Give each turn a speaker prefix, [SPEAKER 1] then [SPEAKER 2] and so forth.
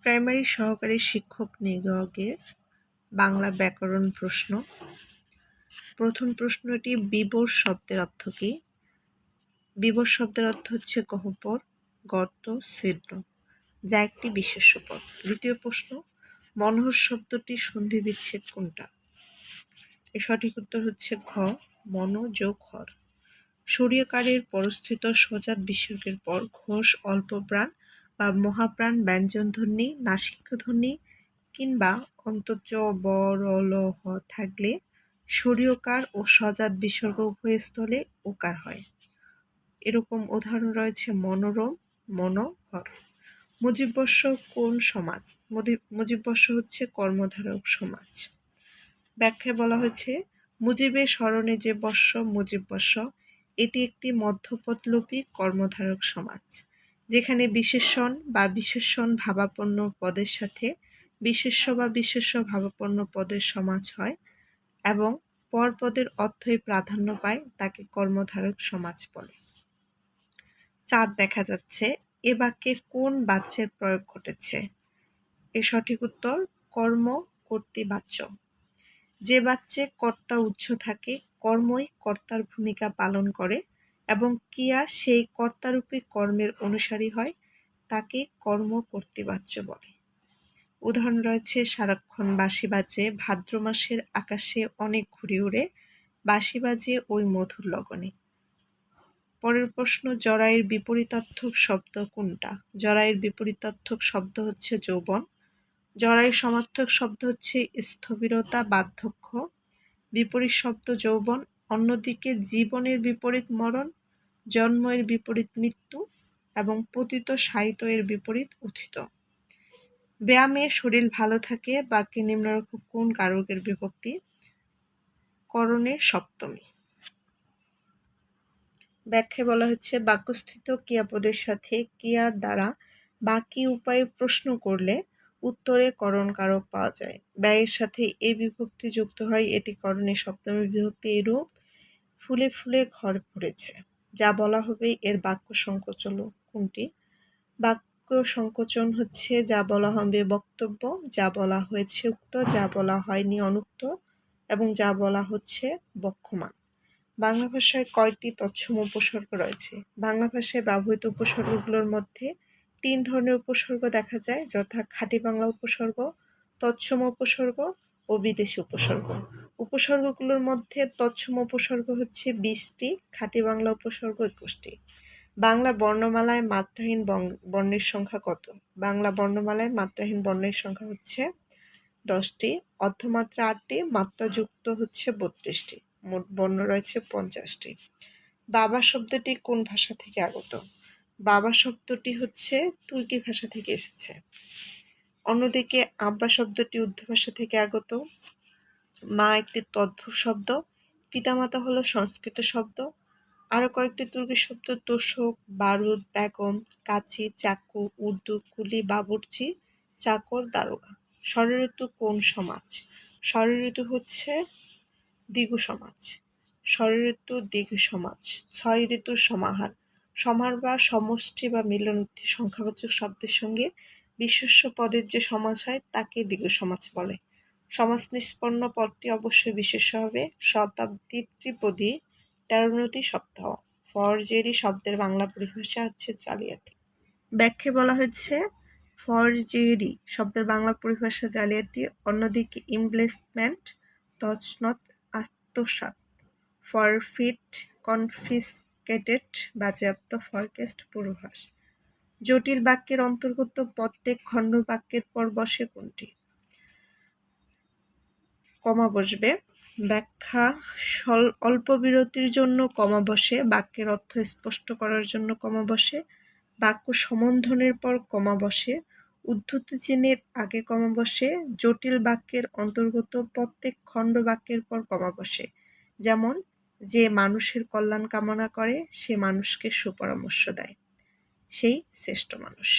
[SPEAKER 1] Primary সহকারী শিক্ষক নিয়োগে বাংলা ব্যাকরণ প্রশ্ন। প্রথম প্রশ্নটি বিবর শব্দের অর্থ কী? বিবর শব্দের অর্থ হচ্ছে গহ্বর, গর্ত, ছিদ্র, যা একটি বিশেষ্য পদ। দ্বিতীয় প্রশ্ন, মনোহর শব্দটি সন্ধি বিচ্ছেদ কোনটা? এর সঠিক উত্তর হচ্ছে ঘ, মন যোগ হর। সূর্যকারের পরস্থিত সজাত বিসর্গের পর ঘোষ অল্পপ্রাণ বা মহাপ্রাণ ব্যঞ্জনধ্বনি, নাসিক্যধ্বনি কিংবা অন্তর্য বরলহ থাকলে সূর্যকার ও সজাত বিসর্গ উভয় স্থলে ওকার হয়। এরকম উদাহরণ রয়েছে মনোরম, মনোহর। মুজিববর্ষ কোন সমাজ? মুজিববর্ষ হচ্ছে কর্মধারক সমাজ। ব্যাখ্যায় বলা হয়েছে, মুজিবের স্মরণে যে বর্ষ মুজিববর্ষ, এটি একটি মধ্যপদলোপী কর্মধারক সমাজ, যেখানে বিশেষণ বা বিশেষণ ভাবাপন্ন পদের সাথে বিশেষ্য বা বিশেষ্য ভাবাপন্ন পদের সমাস হয় এবং পরপদের অর্থই প্রাধান্য পায়, তাকে কর্মধারক সমাজ বলে। চাঁদ দেখা যাচ্ছে, এ বাক্যে কোন বাচ্যের প্রয়োগ ঘটেছে? এর সঠিক উত্তর কর্ম কর্তৃবাচ্য। যে বাচ্যে কর্তা উচ্চ থাকে, কর্মই কর্তার ভূমিকা পালন করে এবং ক্রিয়া সেই কর্তারূপী কর্মের অনুসারী হয়, তাকে কর্ম কর্তৃবাচ্য বলে। উদাহরণ রয়েছে, সারাক্ষণ বাঁশি বাজে, ভাদ্র মাসের আকাশে অনেক ঘুড়ি উড়ে, বাঁশি বাজে ওই মধুর লগনে। পরের প্রশ্ন, জরায়ের বিপরীতার্থক শব্দ কোনটা? জরায়ের বিপরীতার্থক শব্দ হচ্ছে যৌবন। জরায়ুর সমার্থক শব্দ হচ্ছে স্থবিরতা, বার্ধক্য। বিপরীত শব্দ যৌবন। অন্যদিকে জীবনের বিপরীত মরণ, জন্মের বিপরীত মৃত্যু এবং পতিত সাহিত্য এর বিপরীত উত্থিত। ব্যায়ামে শরীর ভালো থাকে বাক্যে নিম্নরূপ কোন কারকের বিভক্তি? করণে সপ্তমী। ব্যাখ্যায় বলা হচ্ছে, বাক্যস্থিত ক্রিয়াপদের সাথে ক্রিয়ার দ্বারা বাকি উপায়ে প্রশ্ন করলে উত্তরে করণ কারক পাওয়া যায়। ব্যয়ের সাথে এই বিভক্তি যুক্ত হয়, এটি করণে সপ্তমী বিভক্তি। এরূপ ফুলে ফুলে ঘর ভরেছে, যা বলা হবে এর বাক্য সংকোচন কোনটি? বাক্য সংকোচন হচ্ছে যা বলা হবে বক্তব্য, যা বলা হয়েছে উক্ত, যা বলা হয়নি অনুক্ত এবং যা বলা হচ্ছে বক্ষমান। বাংলা ভাষায় কয়টি তৎসম উপসর্গ রয়েছে? বাংলা ভাষায় ব্যবহৃত উপসর্গগুলোর মধ্যে 3 ধরনের উপসর্গ দেখা যায়, যথা খাঁটি বাংলা উপসর্গ, তৎসম উপসর্গ ও বিদেশি উপসর্গ। উপসর্গগুলোর মধ্যে তৎসম উপসর্গ হচ্ছে 20টি, খাঁটি বাংলা উপসর্গ 21টি। বাংলা বর্ণমালায় মাত্রাহীন বর্ণের সংখ্যা কত? বাংলা বর্ণমালায় মাত্রাহীন বর্ণের সংখ্যা হচ্ছে 10টি, অর্ধমাত্রা 8টি, মাত্রাযুক্ত হচ্ছে 32টি। মোট বর্ণ রয়েছে 50টি। বাবা শব্দটি কোন ভাষা থেকে আগত? বাবা শব্দটি হচ্ছে তুর্কি ভাষা থেকে এসেছে। অন্যদিকে আব্বা শব্দটি উর্দু ভাষা থেকে আগত। মা একটি তদ্ভব শব্দ। পিতামাতা হলো সংস্কৃত শব্দ। আরও কয়েকটি তুর্কি শব্দ তোষক, বারুদ, বেগম, কাচি, চাকু, উর্দু, কুলি, বাবুর্চি, চাকর, দারোগা। ষড়ঋতু কোন সমাজ? ষড়ঋতু হচ্ছে দ্বিগু সমাজ। ষড়ঋতু দ্বিগু সমাজ। 6 ঋতুর সমাহার। সমাহার বা সমষ্টি বা মিলনার্থী সংখ্যাবাচক শব্দের সঙ্গে বিশেষ্য পদের যে সমাস হয়, তাকে দ্বিগু সমাজ বলে। সমাস নিষ্পন্ন পদটি অবশ্যই বিশেষ্য হবে। শতাব্দী, ত্রিপদী, 13 সপ্তাহ। ফরজেরি শব্দের বাংলা পরিভাষা হচ্ছে জালিয়াতি। ব্যাখ্যায় বলা হয়েছে, ফরজেরি শব্দের বাংলা পরিভাষা জালিয়াতি। অন্যদিকে ইমপ্লেসমেন্ট, তছনত, আত্মসাৎ, ফরফিট, কনফিসকেটেড, বাজেয়াপ্ত, ফরকেস্ট, পূর্বাভাস। জটিল বাক্যের অন্তর্গত প্রত্যেক খণ্ড বাক্যের পর বসে কোনটি? কমা বসবে। ব্যাখ্যা, অল্প বিরতির জন্য কমা বসে, বাক্যের অর্থ স্পষ্ট করার জন্য কমা বসে, বাক্য সম্বোধনের পর কমা বসে, উদ্ধৃতি চিহ্নের আগে কমা বসে, জটিল বাক্যের অন্তর্গত প্রত্যেক খণ্ড বাক্যের পর কমা বসে। যেমন, যে মানুষের কল্যাণ কামনা করে সে মানুষকে সুপরামর্শ দেয়, সেই শ্রেষ্ঠ মানুষ।